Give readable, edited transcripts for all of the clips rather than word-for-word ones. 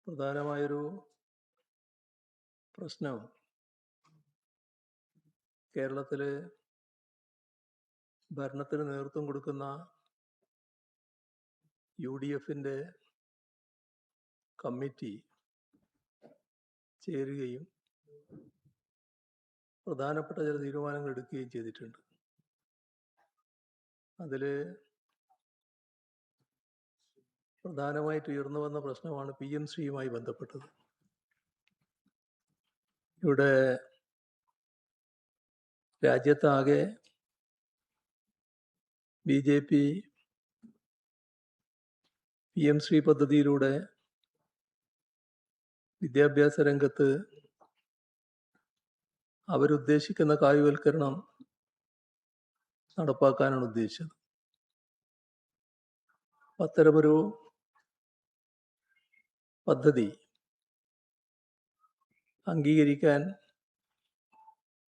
പ്രധാനമായൊരു പ്രശ്നം കേരളത്തിൽ ഭരണത്തിന് നേതൃത്വം കൊടുക്കുന്ന UDFൻ്റെ കമ്മിറ്റി ചേരുകയും പ്രധാനപ്പെട്ട ചില തീരുമാനങ്ങൾ എടുക്കുകയും ചെയ്തിട്ടുണ്ട്. അതിൽ പ്രധാനമായിട്ട് ഉയർന്നു വന്ന പ്രശ്നമാണ് PMശ്രീയുമായി ബന്ധപ്പെട്ടത്. ഇവിടെ രാജ്യത്താകെ BJP PMശ്രീ പദ്ധതിയിലൂടെ വിദ്യാഭ്യാസ രംഗത്ത് അവരുദ്ദേശിക്കുന്ന കായികവൽക്കരണം നടപ്പാക്കാനാണ് ഉദ്ദേശിച്ചത്. അത്തരമൊരു പദ്ധതി അംഗീകരിക്കാൻ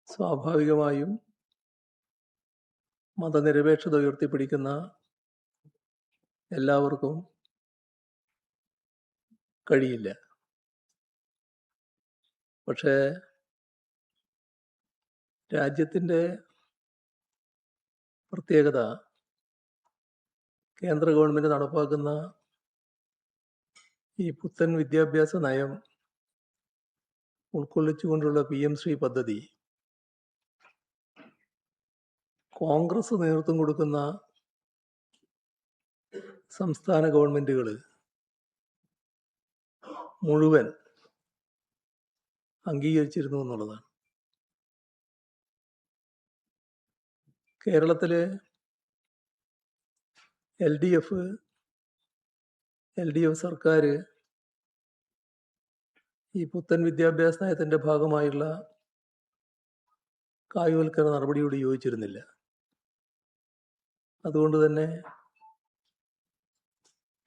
സ്വാഭാവികമായും മതനിരപേക്ഷത ഉയർത്തിപ്പിടിക്കുന്ന എല്ലാവർക്കും കഴിയില്ല. പക്ഷേ രാജ്യത്തിൻ്റെ പ്രത്യേകത കേന്ദ്ര ഗവൺമെൻറ് നടപ്പാക്കുന്ന ഈ പുത്തൻ വിദ്യാഭ്യാസ നയം ഉൾക്കൊള്ളിച്ചുകൊണ്ടുള്ള PMശ്രീ പദ്ധതി കോൺഗ്രസ് നേതൃത്വം കൊടുക്കുന്ന സംസ്ഥാന ഗവൺമെൻറ്റുകൾ മുഴുവൻ അംഗീകരിച്ചിരുന്നു എന്നുള്ളതാണ്. കേരളത്തിൽ LDF സർക്കാർ ഈ പുത്തൻ വിദ്യാഭ്യാസ നയത്തിൻ്റെ ഭാഗമായുള്ള കായികവൽക്കരണ നടപടിയോട് യോജിച്ചിരുന്നില്ല. അതുകൊണ്ട് തന്നെ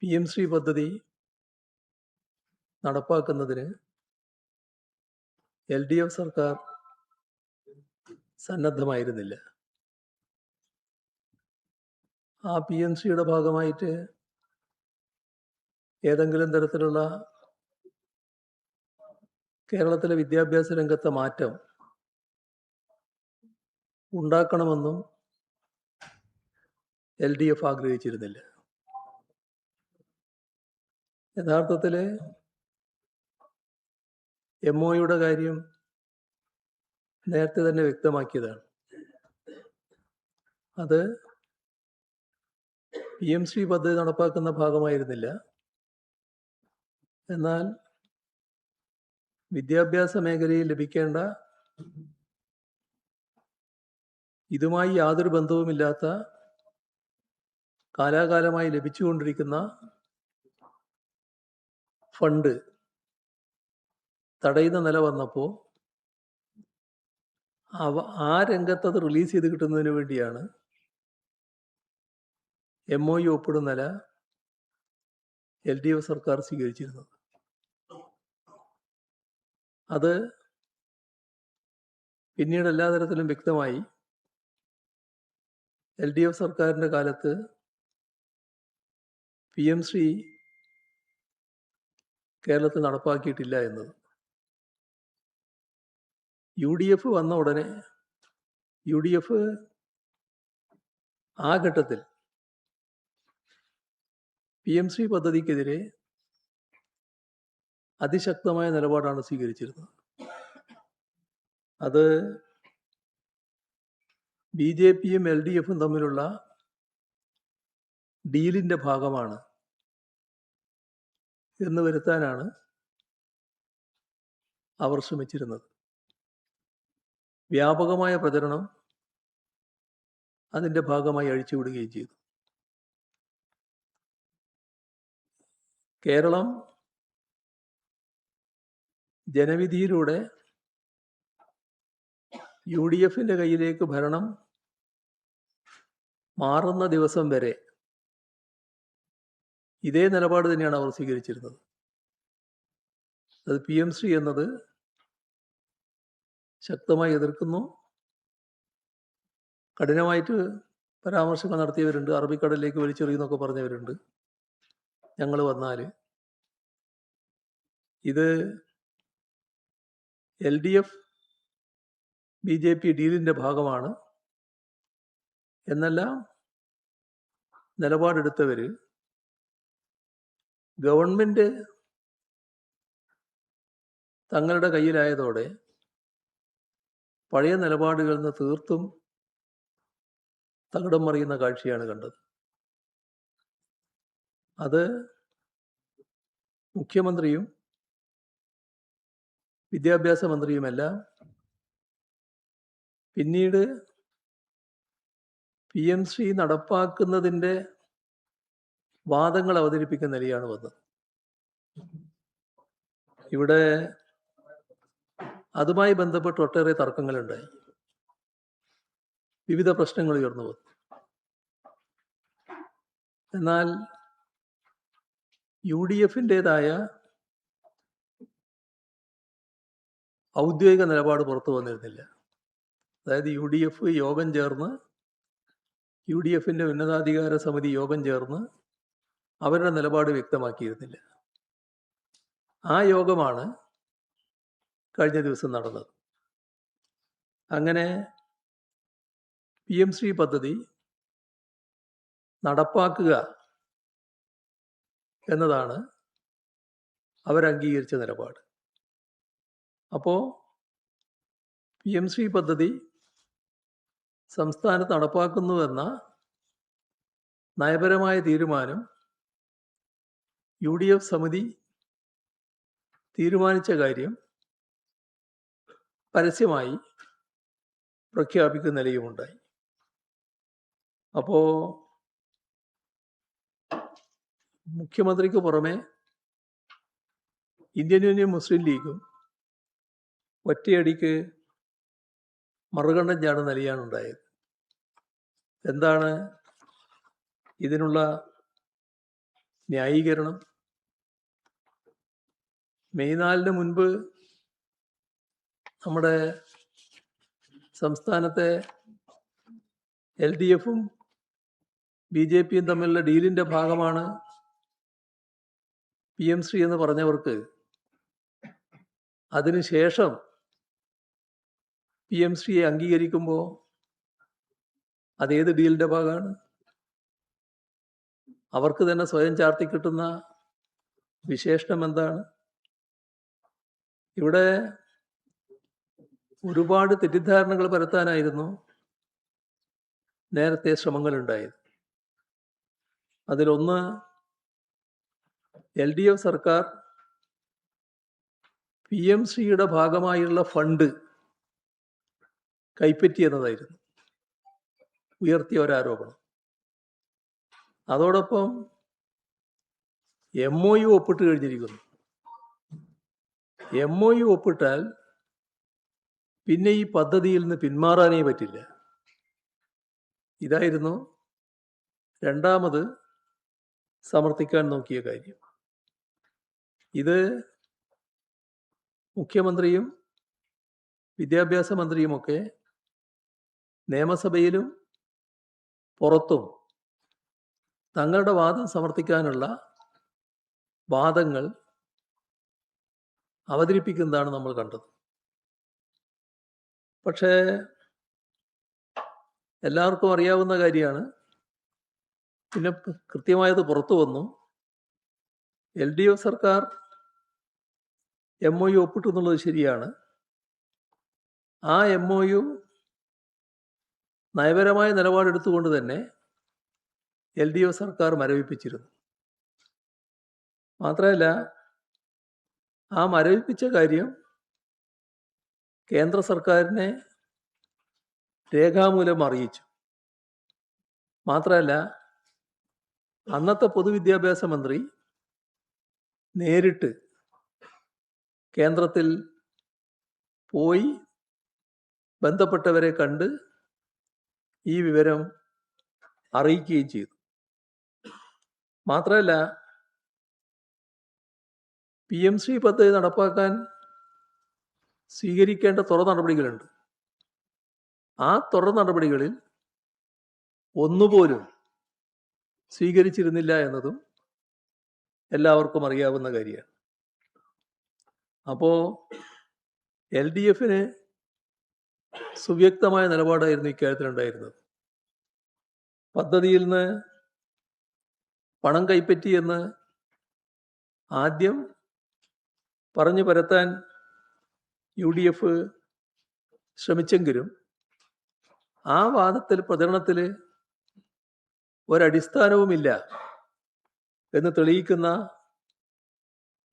PMശ്രീ പദ്ധതി നടപ്പാക്കുന്നതിന് LDF സർക്കാർ സന്നദ്ധമായിരുന്നില്ല. ആ PMശ്രീയുടെ ഭാഗമായിട്ട് ഏതെങ്കിലും തരത്തിലുള്ള കേരളത്തിലെ വിദ്യാഭ്യാസ രംഗത്തെ മാറ്റം ഉണ്ടാക്കണമെന്നും LDF ആഗ്രഹിച്ചിരുന്നില്ല. യഥാർത്ഥത്തിൽ MOയുടെ കാര്യം നേരത്തെ തന്നെ വ്യക്തമാക്കിയതാണ്. അത് PMശ്രീ പദ്ധതി നടപ്പാക്കുന്ന ഭാഗമായിരുന്നില്ല. എന്നാൽ വിദ്യാഭ്യാസ മേഖലയിൽ ലഭിക്കേണ്ട ഇതുമായി യാതൊരു ബന്ധവുമില്ലാത്ത കാലാകാലമായി ലഭിച്ചുകൊണ്ടിരിക്കുന്ന ഫണ്ട് തടയുന്ന നില വന്നപ്പോൾ ആ രംഗത്ത് അത് റിലീസ് ചെയ്ത് കിട്ടുന്നതിന് വേണ്ടിയാണ് MOU ഒപ്പിടുന്ന നില LDF സർക്കാർ സ്വീകരിച്ചിരുന്നത്. അത് പിന്നീട് എല്ലാ തരത്തിലും വ്യക്തമായി. LDF സർക്കാരിൻ്റെ കാലത്ത് PMശ്രീ കേരളത്തിൽ നടപ്പാക്കിയിട്ടില്ല എന്നത്. UDF വന്ന ഉടനെ UDF ആ ഘട്ടത്തിൽ PMശ്രീ പദ്ധതിക്കെതിരെ അതിശക്തമായ നിലപാടാണ് സ്വീകരിച്ചിരുന്നത്. അത് BJPയും LDFും തമ്മിലുള്ള ഡീലിൻ്റെ ഭാഗമാണ് എന്ന് വരുത്താനാണ് അവർ ശ്രമിച്ചിരുന്നത്. വ്യാപകമായ പ്രചരണം അതിൻ്റെ ഭാഗമായി അഴിച്ചുവിടുകയും ചെയ്തു. കേരളം ജനവിധിയിലൂടെ UDFൻ്റെ കയ്യിലേക്ക് ഭരണം മാറുന്ന ദിവസം വരെ ഇതേ നിലപാട് തന്നെയാണ് അവർ സ്വീകരിച്ചിരുന്നത്. അത് PMശ്രീ എന്നത് ശക്തമായി എതിർക്കുന്നു. കഠിനമായിട്ട് പരാമർശങ്ങൾ നടത്തിയവരുണ്ട്. അറബിക്കടലിലേക്ക് വലിച്ചെറിയുന്നൊക്കെ പറഞ്ഞവരുണ്ട്. ഞങ്ങൾ വന്നാൽ ഇത് LDF BJP ഡീലിൻ്റെ ഭാഗമാണ് എന്നെല്ലാം നിലപാടെടുത്തവർ ഗവൺമെൻറ് തങ്ങളുടെ കയ്യിലായതോടെ പഴയ നിലപാടുകളിൽ നിന്ന് തീർത്തും തകിടം മറിയുന്ന കാഴ്ചയാണ് കണ്ടത്. അത് മുഖ്യമന്ത്രിയും വിദ്യാഭ്യാസ മന്ത്രിയുമെല്ലാം പിന്നീട് PMC നടപ്പാക്കുന്നതിൻ്റെ വാദങ്ങൾ അവതരിപ്പിക്കുന്ന നിലയാണ് വന്നത്. ഇവിടെ അതുമായി ബന്ധപ്പെട്ട് ഒട്ടേറെ തർക്കങ്ങളുണ്ടായി, വിവിധ പ്രശ്നങ്ങൾ ഉയർന്നു വന്നു. എന്നാൽ UDFൻ്റെതായ ഔദ്യോഗിക നിലപാട് പുറത്തു വന്നിരുന്നില്ല. അതായത് UDF യോഗം ചേർന്ന്, UDFൻ്റെ ഉന്നതാധികാര സമിതി യോഗം ചേർന്ന് അവരുടെ നിലപാട് വ്യക്തമാക്കിയിരുന്നില്ല. ആ യോഗമാണ് കഴിഞ്ഞ ദിവസം നടന്നത്. അങ്ങനെ PMC പദ്ധതി നടപ്പാക്കുക എന്നതാണ് അവരംഗീകരിച്ച നിലപാട്. അപ്പോൾ PMC പദ്ധതി സംസ്ഥാനത്ത് നടപ്പാക്കുന്നുവെന്ന നയപരമായ തീരുമാനം UDF സമിതി തീരുമാനിച്ച കാര്യം പരസ്യമായി പ്രഖ്യാപിക്കുന്ന നിലയുമുണ്ടായി. അപ്പോൾ മുഖ്യമന്ത്രിക്ക് പുറമെ ഇന്ത്യൻ യൂണിയൻ മുസ്ലിം ലീഗും ഒറ്റയടിക്ക് മറുകണ്ഠം ചാടുന്ന നിലയാണ് ഉണ്ടായത്. എന്താണ് ഇതിനുള്ള ന്യായീകരണം? മെയ് 4 മുൻപ് നമ്മുടെ സംസ്ഥാനത്തെ LDFും BJPയും തമ്മിലുള്ള ഡീലിൻ്റെ ഭാഗമാണ് PMC എന്ന് പറഞ്ഞവർക്ക് അതിനുശേഷം PMCയെ അംഗീകരിക്കുമ്പോൾ അതേത് ഡീലിൻ്റെ ഭാഗമാണ്? അവർക്ക് തന്നെ സ്വയം ചാർത്തി കിട്ടുന്ന വിശേഷണം എന്താണ്? ഇവിടെ ഒരുപാട് തെറ്റിദ്ധാരണകൾ പരത്താനായിരുന്നു നേരത്തെ ശ്രമങ്ങളുണ്ടായത്. അതിലൊന്ന്, LDF സർക്കാർ PMCയുടെ ഭാഗമായുള്ള ഫണ്ട് കൈപ്പറ്റിയെന്നതായിരുന്നു ഉയർത്തിയ ഒരാരോപണം. അതോടൊപ്പം MOU ഒപ്പിട്ട് കഴിഞ്ഞിരിക്കുന്നു. MOU ഒപ്പിട്ടാൽ പിന്നെ ഈ പദ്ധതിയിൽ നിന്ന് പിന്മാറാനേ പറ്റില്ല. ഇതായിരുന്നു രണ്ടാമത് സമർത്ഥിക്കാൻ നോക്കിയ കാര്യം. ഇത് മുഖ്യമന്ത്രിയും വിദ്യാഭ്യാസ മന്ത്രിയുമൊക്കെ നിയമസഭയിലും പുറത്തും തങ്ങളുടെ വാദം സമർത്ഥിക്കാനുള്ള വാദങ്ങൾ അവതരിപ്പിക്കുന്നതാണ് നമ്മൾ കണ്ടത്. പക്ഷേ എല്ലാവർക്കും അറിയാവുന്ന കാര്യമാണ്, പിന്നെ കൃത്യമായത് പുറത്തു വന്നു. LDF സർക്കാർ MOU ഒപ്പിട്ടു എന്നുള്ളത് ശരിയാണ്. ആ MOU നയപരമായ നിലപാടെടുത്തുകൊണ്ട് തന്നെ LDF സർക്കാർ മരവിപ്പിച്ചിരുന്നു. മാത്രമല്ല, ആ മരവിപ്പിച്ച കാര്യം കേന്ദ്ര സർക്കാരിനെ രേഖാമൂലം അറിയിച്ചു. മാത്രമല്ല, അന്നത്തെ പൊതുവിദ്യാഭ്യാസ മന്ത്രി നേരിട്ട് കേന്ദ്രത്തിൽ പോയി ബന്ധപ്പെട്ടവരെ കണ്ട് ഈ വിവരം അറിയിക്കുകയും ചെയ്തു. മാത്രമല്ല, PMC പദ്ധതി നടപ്പാക്കാൻ സ്വീകരിക്കേണ്ട തുടർ നടപടികളുണ്ട്. ആ തുടർ നടപടികളിൽ ഒന്നുപോലും സ്വീകരിച്ചിരുന്നില്ല എന്നതും എല്ലാവർക്കും അറിയാവുന്ന കാര്യമാണ്. അപ്പോൾ എൽ ഡി എഫിന് സുവ്യക്തമായ നിലപാടായിരുന്നു ഇക്കാര്യത്തിലുണ്ടായിരുന്നത്. പദ്ധതിയിൽ നിന്ന് പണം കൈപ്പറ്റിയെന്ന് ആദ്യം പറഞ്ഞു പരത്താൻ യു ഡി എഫ് ശ്രമിച്ചെങ്കിലും ആ വാദത്തിൽ പ്രചരണത്തിൽ ഒരടിസ്ഥാനവുമില്ല എന്ന് തെളിയിക്കുന്ന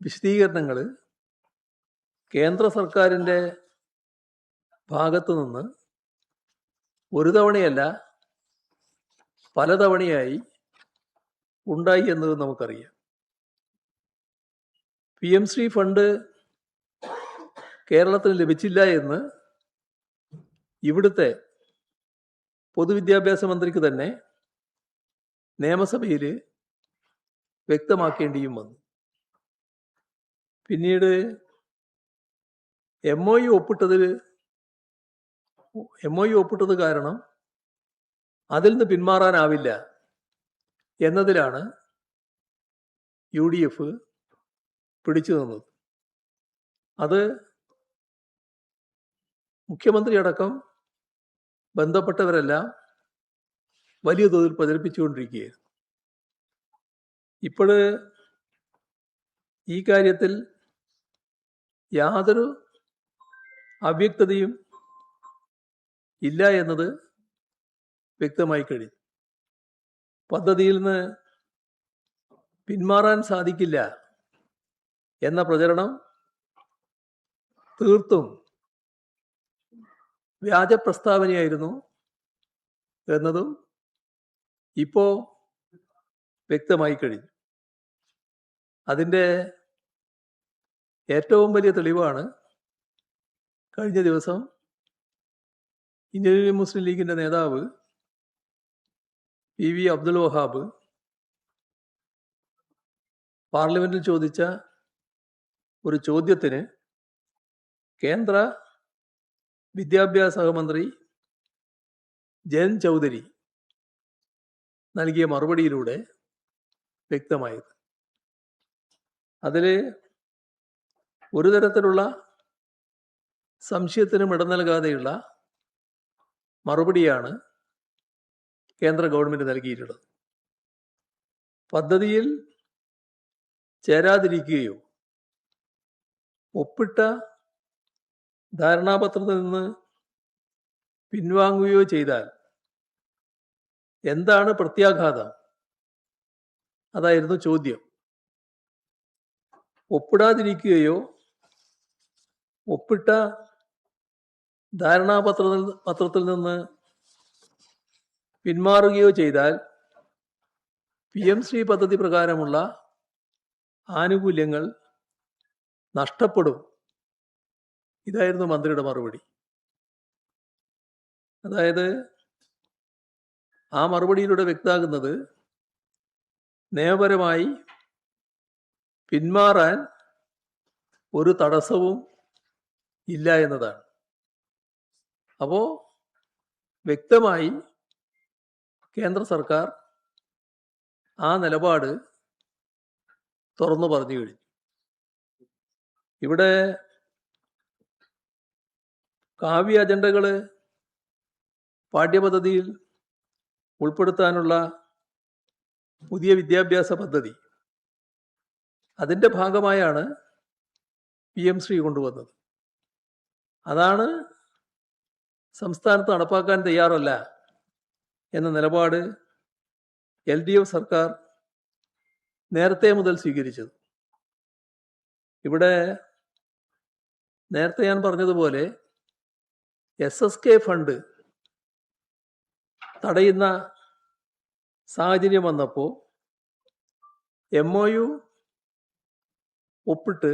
വിശദീകരണങ്ങൾ കേന്ദ്ര സർക്കാരിൻ്റെ ഭാഗത്തു നിന്ന് ഒരു തവണയല്ല പലതവണയായി ഉണ്ടായി എന്നത് നമുക്കറിയാം. PMC ഫണ്ട് കേരളത്തിന് ലഭിച്ചില്ല എന്ന് ഇവിടുത്തെ പൊതുവിദ്യാഭ്യാസ മന്ത്രിക്ക് തന്നെ നിയമസഭയിൽ വ്യക്തമാക്കേണ്ടിയും വന്നു. പിന്നീട് MOU ഒപ്പിട്ടത് കാരണം അതിൽ നിന്ന് പിന്മാറാനാവില്ല എന്നതിലാണ് UDF പിടിച്ചു നിന്നത്. അത് മുഖ്യമന്ത്രി അടക്കം ബന്ധപ്പെട്ടവരെല്ലാം വലിയ തോതിൽ പ്രചരിപ്പിച്ചുകൊണ്ടിരിക്കുകയായിരുന്നു. ഇപ്പോൾ ഈ കാര്യത്തിൽ യാതൊരു അവ്യക്തതയും ഇല്ല എന്നത് വ്യക്തമായി കഴിഞ്ഞു. പദ്ധതിയിൽ നിന്ന് പിന്മാറാൻ സാധിക്കില്ല എന്ന പ്രചരണം തീർത്തും വ്യാജ പ്രസ്താവനയായിരുന്നു എന്നതും ഇപ്പോൾ വ്യക്തമായി കഴിഞ്ഞു. അതിൻ്റെ ഏറ്റവും വലിയ തെളിവാണ് കഴിഞ്ഞ ദിവസം ഇന്ത്യൻ യൂണിയൻ മുസ്ലിം ലീഗിൻ്റെ നേതാവ് PV അബ്ദുൽ വഹാബ് പാർലമെന്റിൽ ചോദിച്ച ഒരു ചോദ്യത്തിന് കേന്ദ്ര വിദ്യാഭ്യാസ സഹമന്ത്രി ജയന്ത് ചൗധരി നൽകിയ മറുപടിയിലൂടെ വ്യക്തമായത്. അതിൽ ഒരു തരത്തിലുള്ള സംശയത്തിനും ഇടം നൽകാതെയുള്ള മറുപടിയാണ് കേന്ദ്ര ഗവൺമെൻറ് നൽകിയിട്ടുള്ളത്. പദ്ധതിയിൽ ചേരാതിരിക്കുകയോ ഒപ്പിട്ട ധാരണാപത്രത്തിൽ നിന്ന് പിൻവാങ്ങുകയോ ചെയ്താൽ എന്താണ് പ്രത്യാഘാതം? അതായിരുന്നു ചോദ്യം. ഒപ്പിടാതിരിക്കുകയോ ഒപ്പിട്ട ധാരണാപത്രത്തിൽ നിന്ന് പിന്മാറുകയോ ചെയ്താൽ PMC പദ്ധതി പ്രകാരമുള്ള ആനുകൂല്യങ്ങൾ നഷ്ടപ്പെടും. ഇതായിരുന്നു മന്ത്രിയുടെ മറുപടി. അതായത് ആ മറുപടിയിലൂടെ വ്യക്തമാകുന്നത് നിയമപരമായി പിന്മാറാൻ ഒരു തടസ്സവും ഇല്ല എന്നതാണ്. അപ്പോൾ വ്യക്തമായി കേന്ദ്ര സർക്കാർ ആ നിലപാട് തുറന്നു പറഞ്ഞു കഴിഞ്ഞു. ഇവിടെ കാവ്യ അജണ്ടകൾ പാഠ്യപദ്ധതിയിൽ ഉൾപ്പെടുത്താനുള്ള പുതിയ വിദ്യാഭ്യാസ പദ്ധതി, അതിൻ്റെ ഭാഗമായാണ് PMC കൊണ്ടുവന്നത്. അതാണ് സംസ്ഥാനത്ത് നടപ്പാക്കാൻ തയ്യാറല്ല എന്ന നിലപാട് LDF സർക്കാർ നേരത്തെ മുതൽ സ്വീകരിച്ചത്. ഇവിടെ നേരത്തെ ഞാൻ പറഞ്ഞതുപോലെ SSK ഫണ്ട് തടയുന്ന സാഹചര്യം വന്നപ്പോൾ MOU ഒപ്പിട്ട്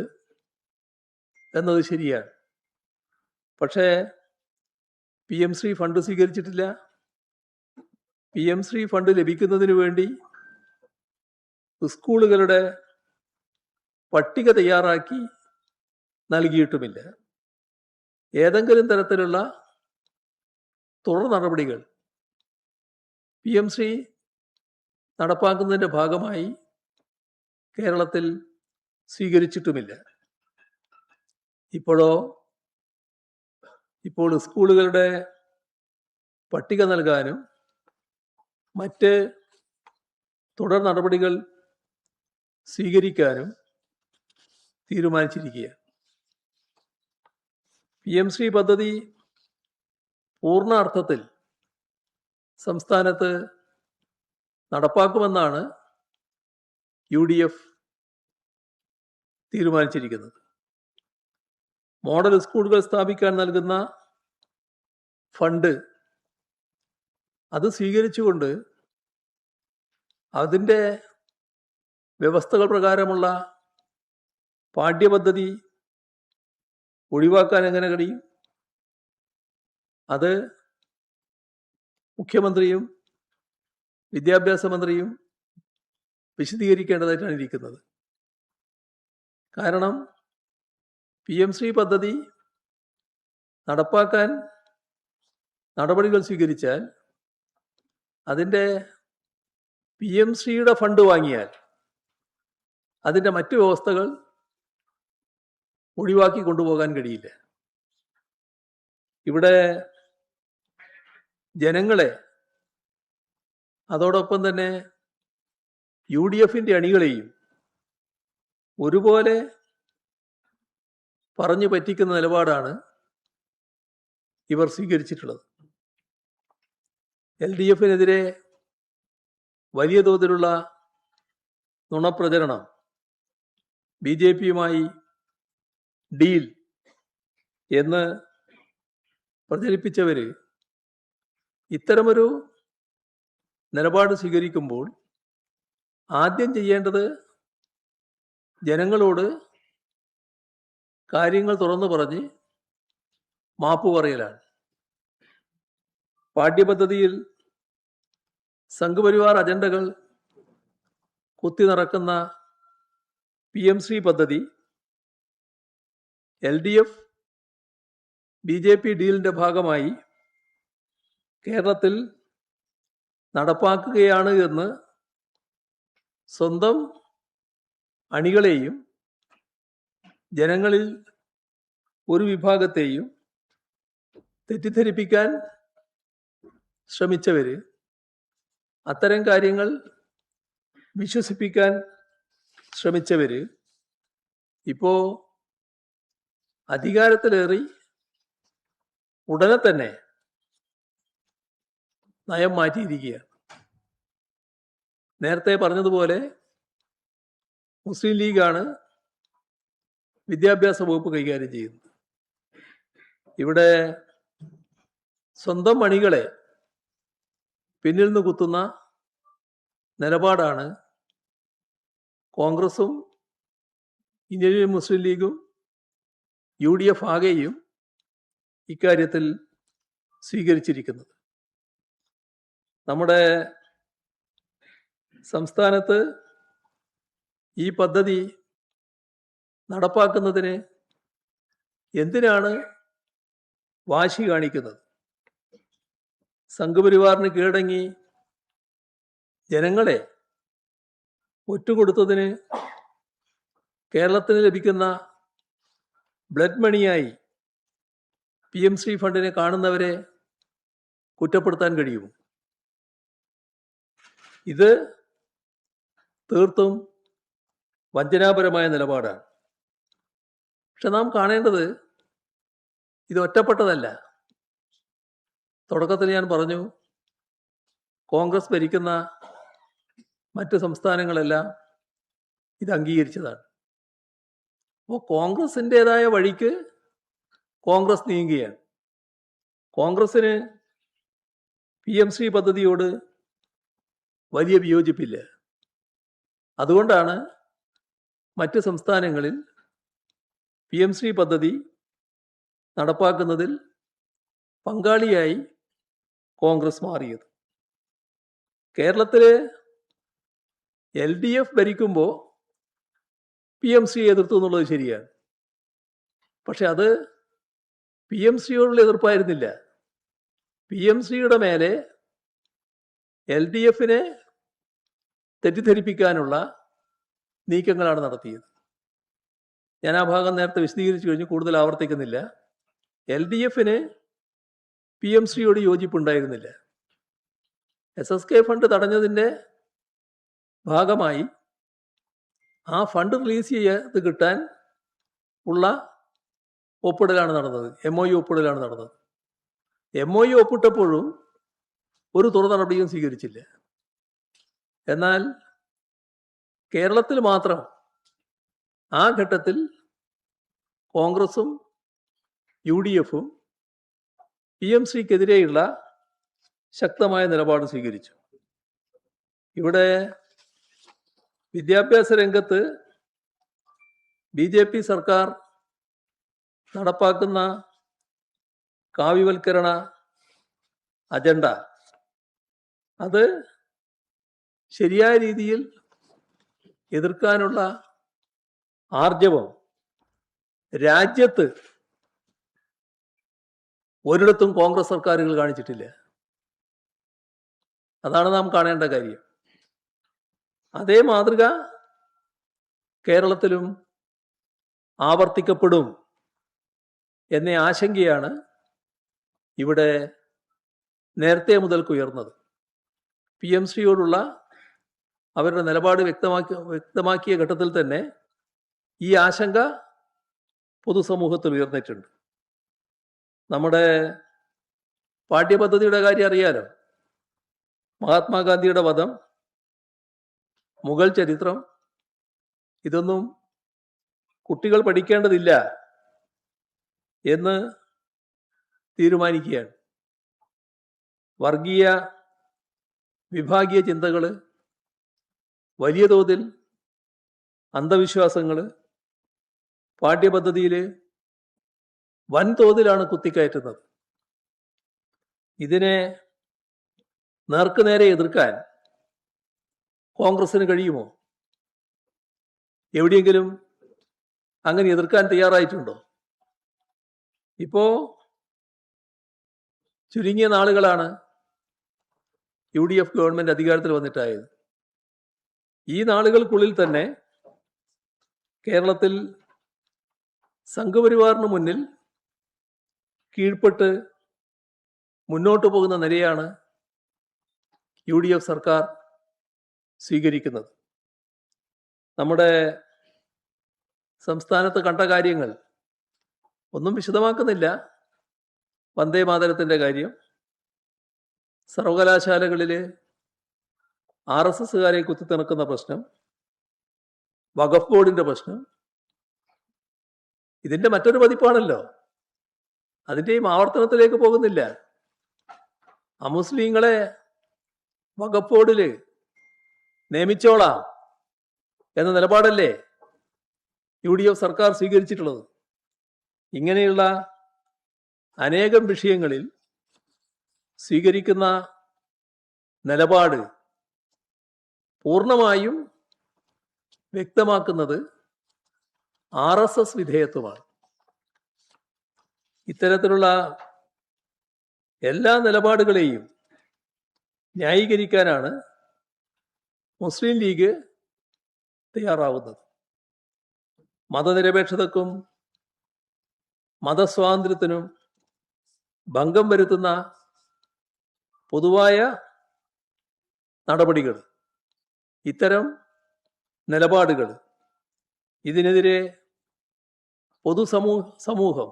എന്നത് ശരിയാണ്. പക്ഷേ PMC ഫണ്ട് സ്വീകരിച്ചിട്ടില്ല. PMC ഫണ്ട് ലഭിക്കുന്നതിന് വേണ്ടി സ്കൂളുകളുടെ പട്ടിക തയ്യാറാക്കി നൽകിയിട്ടുമില്ല. ഏതെങ്കിലും തരത്തിലുള്ള തുടർ നടപടികൾ PMC നടപ്പാക്കുന്നതിൻ്റെ ഭാഗമായി കേരളത്തിൽ സ്വീകരിച്ചിട്ടുമില്ല. ഇപ്പോൾ സ്കൂളുകളുടെ പട്ടിക നൽകാനും മറ്റ് തുടർ നടപടികൾ സ്വീകരിക്കാനും തീരുമാനിച്ചിരിക്കുകയാണ്. PM-ശ്രീ പദ്ധതി പൂർണ്ണ അർത്ഥത്തിൽ സംസ്ഥാനത്ത് നടപ്പാക്കുമെന്നാണ് UDF തീരുമാനിച്ചിരിക്കുന്നത്. മോഡൽ സ്കൂളുകൾ സ്ഥാപിക്കാൻ നൽകുന്ന ഫണ്ട് അത് സ്വീകരിച്ചുകൊണ്ട് അതിൻ്റെ വ്യവസ്ഥകൾ പ്രകാരമുള്ള പാഠ്യപദ്ധതി ഒഴിവാക്കാൻ എങ്ങനെ കഴിയും? അത് മുഖ്യമന്ത്രിയും വിദ്യാഭ്യാസ മന്ത്രിയും വിശദീകരിക്കേണ്ടതായിട്ടാണ് ഇരിക്കുന്നത്. കാരണം PM-ശ്രീ പദ്ധതി നടപ്പാക്കാൻ നടപടികൾ സ്വീകരിച്ചാൽ അതിൻ്റെ PM-ശ്രീയുടെ ഫണ്ട് വാങ്ങിയാൽ അതിൻ്റെ മറ്റു വ്യവസ്ഥകൾ ഒഴിവാക്കി കൊണ്ടുപോകാൻ കഴിയില്ല. ഇവിടെ ജനങ്ങളെ അതോടൊപ്പം തന്നെ UDF-ൻ്റെ അണികളെയും ഒരുപോലെ പറഞ്ഞു പറ്റിക്കുന്ന നിലപാടാണ് ഇവർ സ്വീകരിച്ചിട്ടുള്ളത്. LDF-നെതിരെ വലിയ തോതിലുള്ള നുണപ്രചരണം, BJP-യുമായി ഡീൽ എന്ന് പ്രചരിപ്പിച്ചവർ ഇത്തരമൊരു നിലപാട് സ്വീകരിക്കുമ്പോൾ ആദ്യം ചെയ്യേണ്ടത് ജനങ്ങളോട് കാര്യങ്ങൾ തുറന്നു പറഞ്ഞ് മാപ്പ് പറയലാണ്. പാഠ്യപദ്ധതിയിൽ സംഘപരിവാർ അജണ്ടകൾ കുത്തി നിറക്കുന്ന PM-ശ്രീ പദ്ധതി LDF BJP ഡീലിൻ്റെ ഭാഗമായി കേരളത്തിൽ നടപ്പാക്കുകയാണ് എന്ന് സ്വന്തം അണികളെയും ജനങ്ങളിൽ ഒരു വിഭാഗത്തെയും തെറ്റിദ്ധരിപ്പിക്കാൻ ശ്രമിച്ചവർ, അത്തരം കാര്യങ്ങൾ വിശ്വസിപ്പിക്കാൻ ശ്രമിച്ചവർ ഇപ്പോൾ അധികാരത്തിലേറി ഉടനെ തന്നെ നയം മാറ്റിയിരിക്കുകയാണ്. നേരത്തെ പറഞ്ഞതുപോലെ മുസ്ലിം ലീഗാണ് വിദ്യാഭ്യാസ വകുപ്പ് കൈകാര്യം ചെയ്യുന്നത്. ഇവിടെ സ്വന്തം അണികളെ പിന്നിൽ നിന്ന് കുത്തുന്ന നിലപാടാണ് കോൺഗ്രസും ഇന്ത്യൻ മുസ്ലിം ലീഗും UDF ആകെയും ഇക്കാര്യത്തിൽ സ്വീകരിച്ചിരിക്കുന്നത്. നമ്മുടെ സംസ്ഥാനത്ത് ഈ പദ്ധതി നടപ്പാക്കുന്നതിന് എന്തിനാണ് വാശി കാണിക്കുന്നത്? സംഘപരിവാറിന് കീഴടങ്ങി ജനങ്ങളെ ഒറ്റുകൊടുത്തതിന് കേരളത്തിന് ലഭിക്കുന്ന ബ്ലഡ് മണിയായി PM-ശ്രീ ഫണ്ടിനെ കാണുന്നവരെ കുറ്റപ്പെടുത്താൻ കഴിയുമോ? ഇത് തീർത്തും വഞ്ചനാപരമായ നിലപാടാണ്. പക്ഷെ നാം കാണേണ്ടത് ഇത് ഒറ്റപ്പെട്ടതല്ല. തുടക്കത്തിൽ ഞാൻ പറഞ്ഞു, കോൺഗ്രസ് ഭരിക്കുന്ന മറ്റ് സംസ്ഥാനങ്ങളെല്ലാം ഇത് അംഗീകരിച്ചതാണ്. അപ്പോൾ കോൺഗ്രസിൻ്റെതായ വഴിക്ക് കോൺഗ്രസ് നീങ്ങുകയാണ്. കോൺഗ്രസ്സിന് PM-ശ്രീ പദ്ധതിയോട് വലിയ വിയോജിപ്പില്ല. അതുകൊണ്ടാണ് മറ്റ് സംസ്ഥാനങ്ങളിൽ PM-ശ്രീ പദ്ധതി നടപ്പാക്കുന്നതിൽ പങ്കാളിയായി കോൺഗ്രസ് മാറിയത്. കേരളത്തിൽ LDF ഭരിക്കുമ്പോൾ PM-ശ്രീ എതിർത്തു എന്നുള്ളത് ശരിയാണ്. പക്ഷെ അത് PM-ശ്രീയോടുള്ള എതിർപ്പായിരുന്നില്ല. PM-ശ്രീയുടെ മേലെ LDF-നെ തെറ്റിദ്ധരിപ്പിക്കാനുള്ള നീക്കങ്ങളാണ് നടത്തിയത്. ഞാൻ ആ ഭാഗം നേരത്തെ വിശദീകരിച്ചു കഴിഞ്ഞു, കൂടുതൽ ആവർത്തിക്കുന്നില്ല. LDFന് PMശ്രീയോട് യോജിപ്പുണ്ടായിരുന്നില്ല. SSK ഫണ്ട് തടഞ്ഞതിൻ്റെ ഭാഗമായി ആ ഫണ്ട് റിലീസ് ചെയ്ത് കിട്ടാൻ ഉള്ള ഒപ്പിടലാണ് നടന്നത്, MOU ഒപ്പിടലാണ് നടന്നത്. MOU ഒപ്പിട്ടപ്പോഴും ഒരു തുടർ നടപടിയും സ്വീകരിച്ചില്ല. എന്നാൽ കേരളത്തിൽ മാത്രം ആ ഘട്ടത്തിൽ കോൺഗ്രസും UDFും PMശ്രീക്കെതിരെയുള്ള ശക്തമായ നിലപാട് സ്വീകരിച്ചു. ഇവിടെ വിദ്യാഭ്യാസ രംഗത്ത് BJP സർക്കാർ നടപ്പാക്കുന്ന കാവ്യവൽക്കരണ അജണ്ട അത് ശരിയായ രീതിയിൽ എതിർക്കാനുള്ള ആർജവം രാജ്യത്ത് ഒരിടത്തും കോൺഗ്രസ് സർക്കാരുകൾ കാണിച്ചിട്ടില്ല. അതാണ് നാം കാണേണ്ട കാര്യം. അതേ മാതൃക കേരളത്തിലും ആവർത്തിക്കപ്പെടും എന്ന ആശങ്കയാണ് ഇവിടെ നേരത്തെ മുതൽക്ക് ഉയർന്നത്. PMശ്രീയോടുള്ള അവരുടെ നിലപാട് വ്യക്തമാക്കിയ ഘട്ടത്തിൽ തന്നെ ഈ ആശങ്ക പൊതുസമൂഹത്തിൽ ഉയർന്നിട്ടുണ്ട്. നമ്മുടെ പാഠ്യപദ്ധതിയുടെ കാര്യം അറിയാലോ. മഹാത്മാഗാന്ധിയുടെ വധം, മുഗൾ ചരിത്രം, ഇതൊന്നും കുട്ടികൾ പഠിക്കേണ്ടതില്ല എന്ന് തീരുമാനിക്കുകയാണ്. വർഗീയ വിഭാഗീയ ചിന്തകൾ, വലിയ തോതിൽ അന്ധവിശ്വാസങ്ങൾ പാഠ്യപദ്ധതിയിൽ വൻതോതിലാണ് കുത്തിക്കയറ്റുന്നത്. ഇതിനെ നേർക്കുനേരെ എതിർക്കാൻ കോൺഗ്രസിന് കഴിയുമോ? എവിടെയെങ്കിലും അങ്ങനെ എതിർക്കാൻ തയ്യാറായിട്ടുണ്ടോ? ഇപ്പോ ചുരുങ്ങിയ നാളുകളാണ് UDF ഗവൺമെന്റ് അധികാരത്തിൽ വന്നിട്ടായത്. ഈ നാളുകൾക്കുള്ളിൽ തന്നെ കേരളത്തിൽ സംഘപരിവാറിന് മുന്നിൽ കീഴ്പ്പെട്ട് മുന്നോട്ട് പോകുന്ന നിലയാണ് UDF സർക്കാർ സ്വീകരിക്കുന്നത്. നമ്മുടെ സംസ്ഥാനത്ത് കണ്ട കാര്യങ്ങൾ ഒന്നും വിശദമാക്കുന്നില്ല. വന്ദേ മാതരത്തിൻ്റെ കാര്യം, സർവകലാശാലകളിൽ RSSകാരെ കുത്തിത്തിണക്കുന്ന പ്രശ്നം, വഖഫ് ബോർഡിൻ്റെ പ്രശ്നം, ഇതിൻ്റെ മറ്റൊരു പതിപ്പാണല്ലോ. അതിൻ്റെയും ആവർത്തനത്തിലേക്ക് പോകുന്നില്ല. അമുസ്ലിങ്ങളെ വഖഫ് ബോർഡിൽ നിയമിച്ചോളാം എന്ന നിലപാടല്ലേ UDF സർക്കാർ സ്വീകരിച്ചിട്ടുള്ളത്. ഇങ്ങനെയുള്ള അനേകം വിഷയങ്ങളിൽ സ്വീകരിക്കുന്ന നിലപാട് പൂർണ്ണമായും വ്യക്തമാക്കുന്നത് RSS വിധേയത്വമാണ്. ഇത്തരത്തിലുള്ള എല്ലാ നിലപാടുകളെയും ന്യായീകരിക്കാനാണ് മുസ്ലിം ലീഗ് തയ്യാറാവുന്നത്. മതനിരപേക്ഷതക്കും മതസ്വാതന്ത്ര്യത്തിനും ഭംഗം വരുത്തുന്ന പൊതുവായ നടപടികൾ, ഇത്തരം നിലപാടുകൾ, ഇതിനെതിരെ സമൂഹം,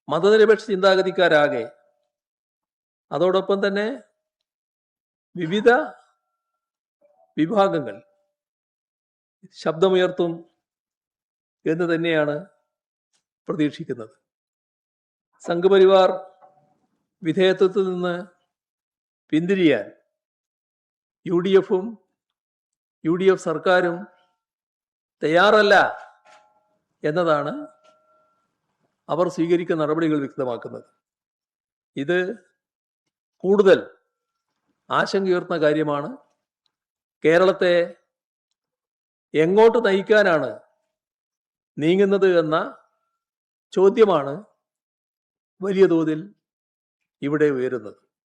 മതനിരപേക്ഷ ചിന്താഗതിക്കാരാകെ, അതോടൊപ്പം തന്നെ വിവിധ വിഭാഗങ്ങൾ ശബ്ദമുയർത്തും എന്ന് തന്നെയാണ് പ്രതീക്ഷിക്കുന്നത്. സംഘപരിവാർ വിധേയത്വത്തിൽ നിന്ന് പിന്തിരിയാൻ UDFും UDF സർക്കാരും തയ്യാറല്ല എന്നതാണ് അവർ സ്വീകരിക്കുന്ന നടപടികൾ വ്യക്തമാക്കുന്നത്. ഇത് കൂടുതൽ ആശങ്കയുയർത്തുന്ന കാര്യമാണ്. കേരളത്തെ എങ്ങോട്ട് നയിക്കാനാണ് നീങ്ങുന്നത് എന്ന ചോദ്യമാണ് വലിയ തോതിൽ ഇവിടെ ഉയരുന്നത്.